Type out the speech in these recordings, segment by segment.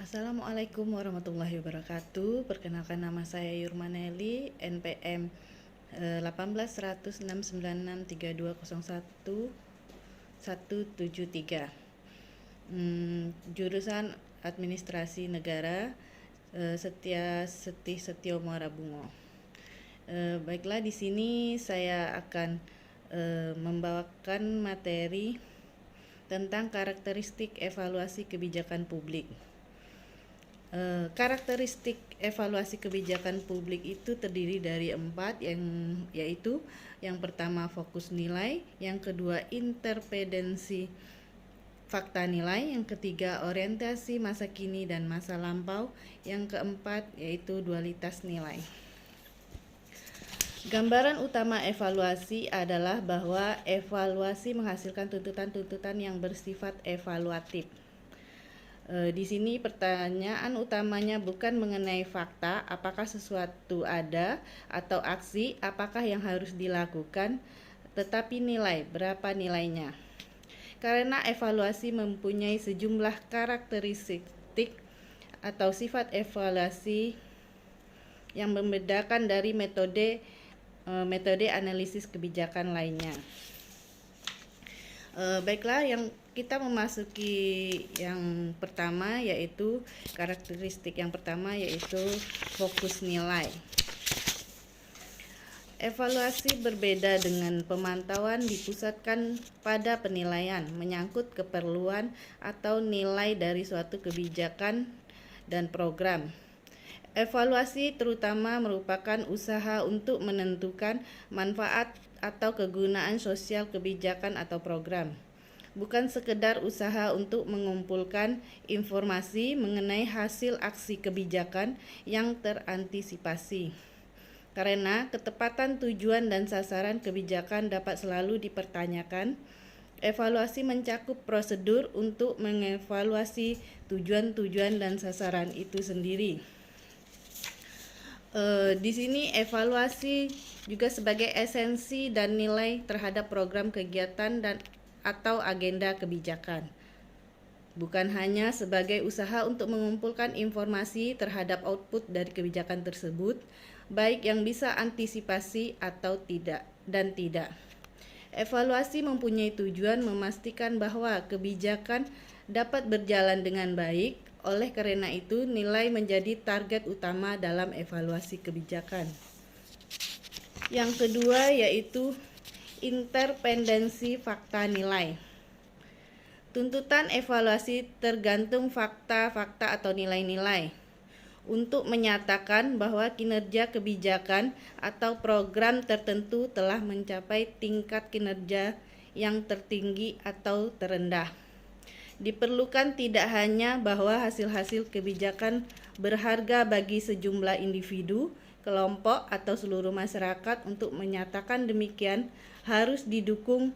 Assalamualaikum warahmatullahi wabarakatuh. Perkenalkan, nama saya Yurmaneli, NPM 18.16963217173. Jurusan Administrasi Negara, Setio Muara Bungo. Baiklah, di sini saya akan membawakan materi tentang karakteristik evaluasi kebijakan publik. Karakteristik evaluasi kebijakan publik itu terdiri dari 4, yaitu yang pertama fokus nilai, yang kedua interpendensi fakta nilai, yang ketiga orientasi masa kini dan masa lampau, yang keempat yaitu dualitas nilai. Gambaran utama evaluasi adalah bahwa evaluasi menghasilkan tuntutan-tuntutan yang bersifat evaluatif. Di sini pertanyaan utamanya bukan mengenai fakta, apakah sesuatu ada, atau aksi, apakah yang harus dilakukan, tetapi nilai, berapa nilainya. Karena evaluasi mempunyai sejumlah karakteristik atau sifat evaluasi yang membedakan dari metode analisis kebijakan lainnya. Baiklah, yang kita memasuki yang pertama, yaitu karakteristik yang pertama, yaitu fokus nilai. Evaluasi berbeda dengan pemantauan, dipusatkan pada penilaian menyangkut keperluan atau nilai dari suatu kebijakan dan program. Evaluasi terutama merupakan usaha untuk menentukan manfaat atau kegunaan sosial kebijakan atau program, bukan sekedar usaha untuk mengumpulkan informasi mengenai hasil aksi kebijakan yang terantisipasi. Karena ketepatan tujuan dan sasaran kebijakan dapat selalu dipertanyakan, evaluasi mencakup prosedur untuk mengevaluasi tujuan-tujuan dan sasaran itu sendiri. Di sini evaluasi juga sebagai esensi dan nilai terhadap program kegiatan dan atau agenda kebijakan, bukan hanya sebagai usaha untuk mengumpulkan informasi terhadap output dari kebijakan tersebut, baik yang bisa antisipasi atau tidak. Evaluasi mempunyai tujuan memastikan bahwa kebijakan dapat berjalan dengan baik. Oleh karena itu, nilai menjadi target utama dalam evaluasi kebijakan. Yang kedua yaitu interpendensi fakta nilai. Tuntutan evaluasi tergantung fakta-fakta atau nilai-nilai untuk menyatakan bahwa kinerja kebijakan atau program tertentu telah mencapai tingkat kinerja yang tertinggi atau terendah. Diperlukan tidak hanya bahwa hasil-hasil kebijakan berharga bagi sejumlah individu, kelompok, atau seluruh masyarakat. Untuk menyatakan demikian harus didukung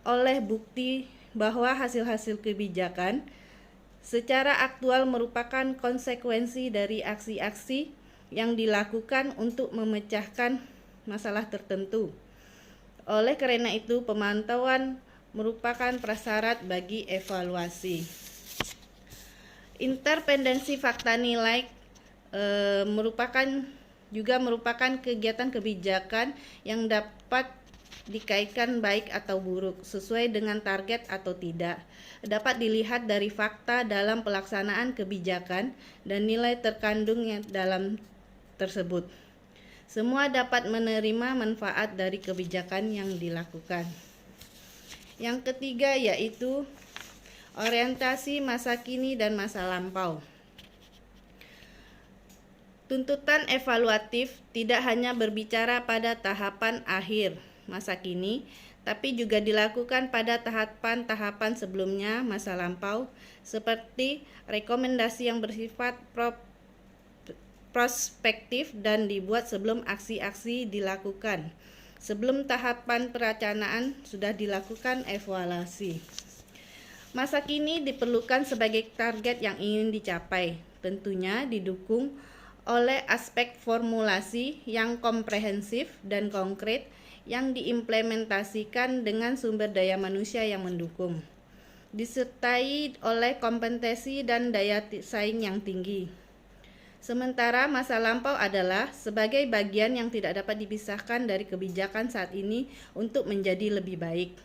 oleh bukti bahwa hasil-hasil kebijakan secara aktual merupakan konsekuensi dari aksi-aksi yang dilakukan untuk memecahkan masalah tertentu. Oleh karena itu, pemantauan merupakan prasyarat bagi evaluasi. Interpendensi fakta nilai merupakan kegiatan kebijakan yang dapat dikaitkan baik atau buruk, sesuai dengan target atau tidak. Dapat dilihat dari fakta dalam pelaksanaan kebijakan dan nilai terkandung dalam tersebut. Semua dapat menerima manfaat dari kebijakan yang dilakukan. Yang ketiga yaitu orientasi masa kini dan masa lampau. Tuntutan evaluatif tidak hanya berbicara pada tahapan akhir masa kini, tapi juga dilakukan pada tahapan-tahapan sebelumnya masa lampau, seperti rekomendasi yang bersifat prospektif dan dibuat sebelum aksi-aksi dilakukan. Sebelum tahapan perencanaan sudah dilakukan evaluasi. Masa kini diperlukan sebagai target yang ingin dicapai, tentunya didukung oleh aspek formulasi yang komprehensif dan konkret yang diimplementasikan dengan sumber daya manusia yang mendukung. disertai oleh kompetensi dan daya saing yang tinggi. Sementara masa lampau adalah sebagai bagian yang tidak dapat dipisahkan dari kebijakan saat ini untuk menjadi lebih baik.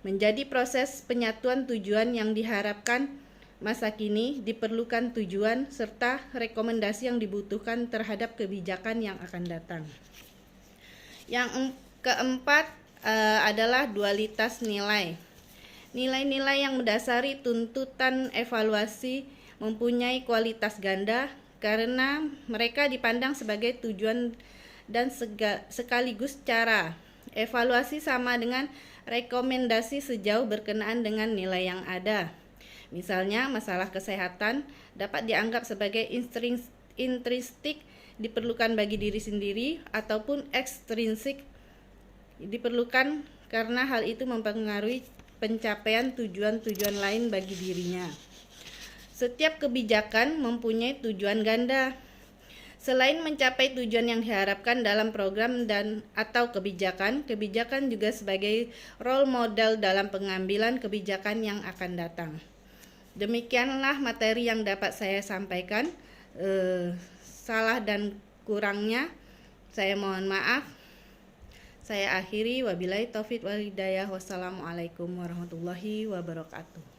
Menjadi proses penyatuan tujuan yang diharapkan masa kini, diperlukan tujuan serta rekomendasi yang dibutuhkan terhadap kebijakan yang akan datang. Yang keempat adalah dualitas nilai. Nilai-nilai yang mendasari tuntutan evaluasi mempunyai kualitas ganda karena mereka dipandang sebagai tujuan dan sekaligus cara. Evaluasi sama dengan rekomendasi sejauh berkenaan dengan nilai yang ada. Misalnya, masalah kesehatan dapat dianggap sebagai intrinsik diperlukan bagi diri sendiri ataupun ekstrinsik diperlukan karena hal itu mempengaruhi pencapaian tujuan-tujuan lain bagi dirinya. Setiap kebijakan mempunyai tujuan ganda. Selain mencapai tujuan yang diharapkan dalam program dan atau kebijakan juga sebagai role model dalam pengambilan kebijakan yang akan datang. Demikianlah materi yang dapat saya sampaikan. Salah dan kurangnya saya mohon maaf. Saya akhiri, wabillahi taufik wal hidayah. Wassalamualaikum warahmatullahi wabarakatuh.